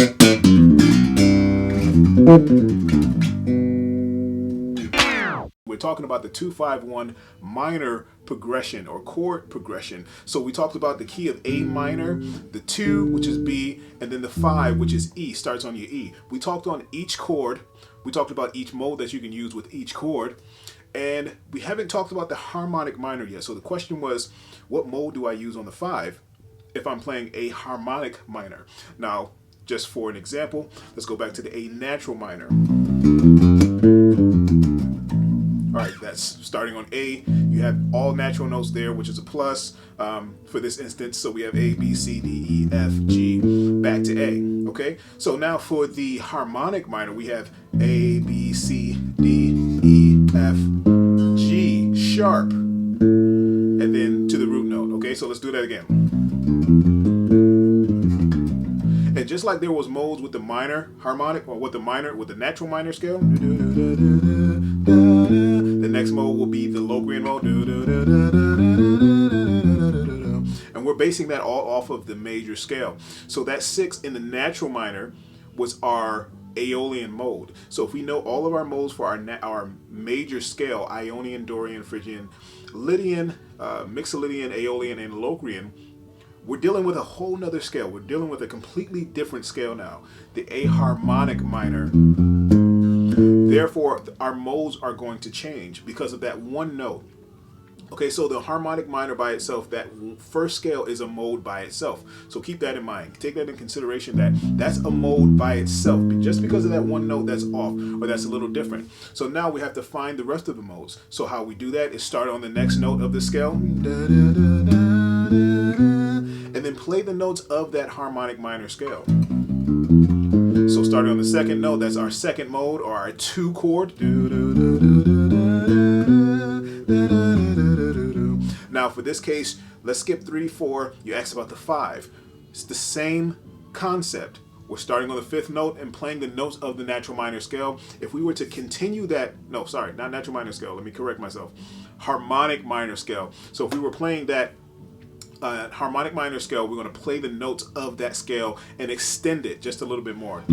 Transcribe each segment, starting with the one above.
We're talking about the 2-5-1 minor progression or chord progression. So we talked about the key of A minor, the 2, which is B, and then the 5, which is E, starts on your E. We talked on each chord. We talked about each mode that you can use with each chord. And we haven't talked about the harmonic minor yet. So the question was, what mode do I use on the 5 if I'm playing a harmonic minor? Now, just for an example, let's go back to the A natural minor. All right, that's starting on A. You have all natural notes there, which is a plus for this instance. So we have A, B, C, D, E, F, G, back to A. Okay, so now for the harmonic minor, we have A, B, C, D, E, F, G sharp, and then to the root note. Okay, so let's do that again. And just like there was modes with the minor harmonic, or with the natural minor scale, the next mode will be the Lohengrin mode. And we're basing that all off of the major scale. So that 6 in the natural minor was our Aeolian mode. So if we know all of our modes for our major scale, Ionian, Dorian, Phrygian, Lydian, Mixolydian, Aeolian, and Lohengrin, we're dealing with a whole nother scale. We're dealing with a completely different scale now, the A harmonic minor. Therefore, our modes are going to change because of that one note. Okay, so the harmonic minor by itself, that first scale is a mode by itself. So keep that in mind. Take that in consideration, that that's a mode by itself, just because of that one note that's off or that's a little different. So now we have to find the rest of the modes. So how we do that is start on the next note of the scale, and then play the notes of that harmonic minor scale. So starting on the second note, that's our second mode or our 2 chord. Now for this case, let's skip 3, 4. You asked about the 5. It's the same concept. We're starting on the 5th note and playing the notes of the natural minor scale. If we were to continue that, no, sorry, not natural minor scale. Let me correct myself. Harmonic minor scale. So if we were playing that harmonic minor scale, we're going to play the notes of that scale and extend it just a little bit more.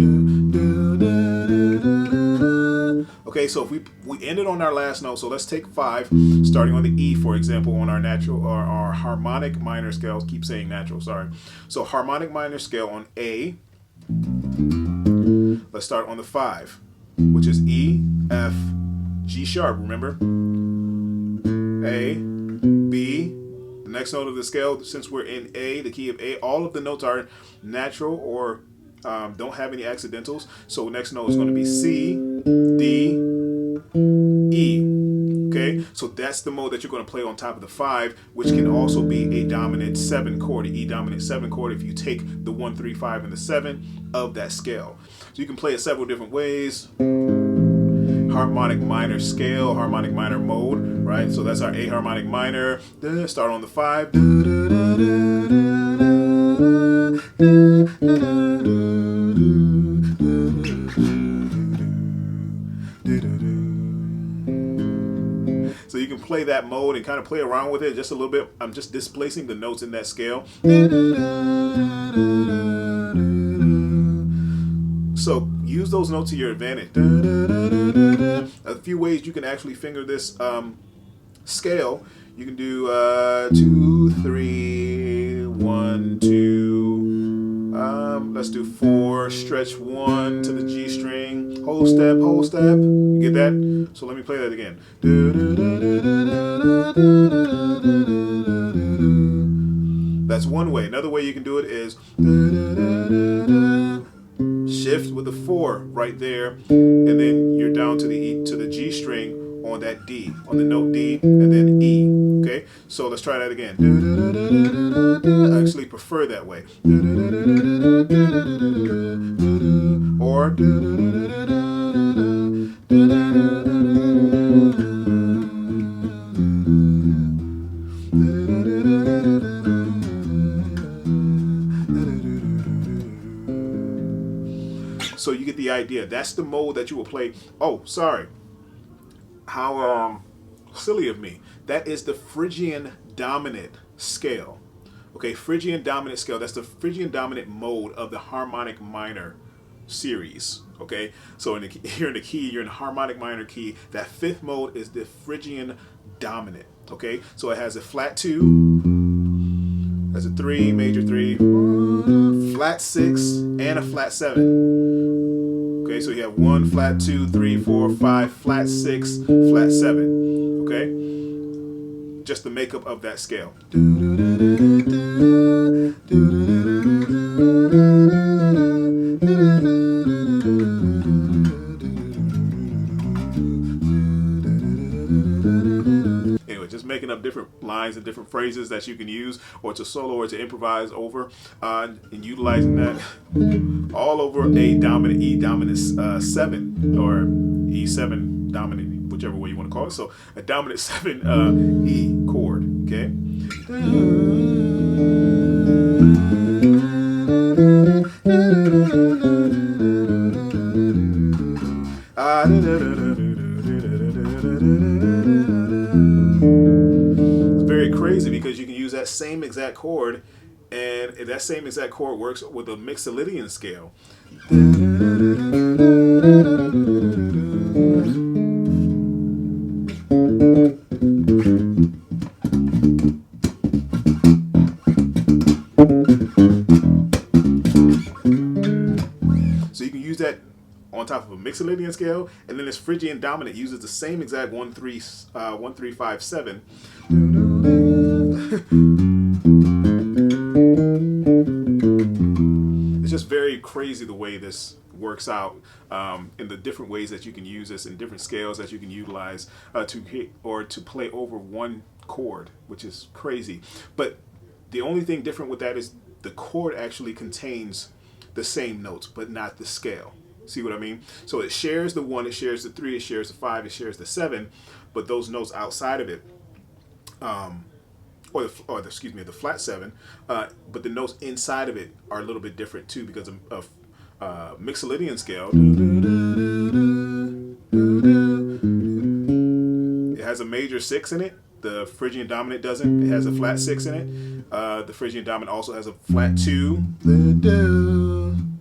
Okay, so if we ended on our last note, so let's take 5, starting on the E, for example, on our natural or our harmonic minor scale. Keep saying natural, sorry. So harmonic minor scale on A. Let's start on the 5, which is E, F, G sharp. Remember, A, B. The next note of the scale, since we're in A, the key of A, all of the notes are natural or don't have any accidentals. So next note is going to be C, D, E. Okay, so that's the mode that you're going to play on top of the 5, which can also be a dominant 7 chord, an E dominant 7 chord if you take the 1, 3, 5, and the 7 of that scale. So you can play it several different ways. Harmonic minor scale, harmonic minor mode, right? So that's our A harmonic minor. Start on the 5. So you can play that mode and kind of play around with it just a little bit. I'm just displacing the notes in that scale. So use those notes to your advantage. A few ways you can actually finger this scale. You can do 2, 3, 1, 2. Let's do 4. Stretch 1 to the G string. Whole step, whole step. You get that? So let me play that again. That's one way. Another way you can do it is shift with the 4 right there, and then you're down to the E, to the G string on that D, on the note D, and then E. Okay, so let's try that again. I actually prefer that way. Or so you get the idea. That's the mode that you will play. Oh, sorry. How silly of me. That is the Phrygian dominant scale. Okay, Phrygian dominant scale. That's the Phrygian dominant mode of the harmonic minor series. Okay, so you're in the key, you're in the harmonic minor key. That fifth mode is the Phrygian dominant. Okay, so it has a flat 2, has a 3, major 3, flat 6, and a flat 7. Okay, so you have 1, flat 2, 3, 4, 5, flat 6, flat 7. Okay, just the makeup of that scale. Anyway, just making up different lines and different phrases that you can use or to solo or to improvise over, and utilizing that all over a dominant E dominant 7 or E7 dominant, whichever way you want to call it. So a dominant 7 E chord. Okay. It's very crazy because you can use that same exact chord, and that same exact chord works with a Mixolydian scale. So you can use that on top of a Mixolydian scale, and then this Phrygian dominant uses the same exact 1, 3, 5, 7. It's just very crazy the way this works out, in the different ways that you can use this, and different scales that you can utilize to hit or to play over one chord, which is crazy. But the only thing different with that is the chord actually contains the same notes, but not the scale. See what I mean? So it shares the 1, it shares the 3, it shares the 5, it shares the 7, but those notes outside of it, excuse me, the flat 7, but the notes inside of it are a little bit different too because of Mixolydian scale. It has a major 6 in it. The Phrygian dominant doesn't. It has a flat 6 in it. The Phrygian dominant also has a flat 2.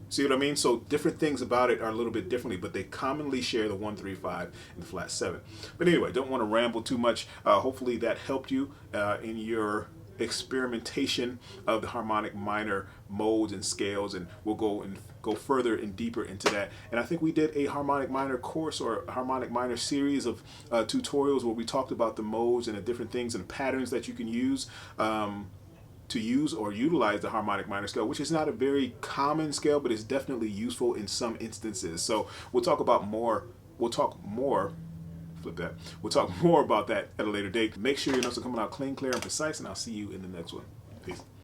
See what I mean? So different things about it are a little bit differently, but they commonly share the 1, 3, 5, and the flat 7. But anyway, don't want to ramble too much. Hopefully that helped you in your experimentation of the harmonic minor modes and scales, and we'll go further and deeper into that. And I think we did a harmonic minor course or a harmonic minor series of tutorials where we talked about the modes and the different things and patterns that you can use to use or utilize the harmonic minor scale, which is not a very common scale, but it's definitely useful in some instances. So we'll talk more about that at a later date. Make sure your notes are coming out clean, clear, and precise, and I'll see you in the next one. Peace.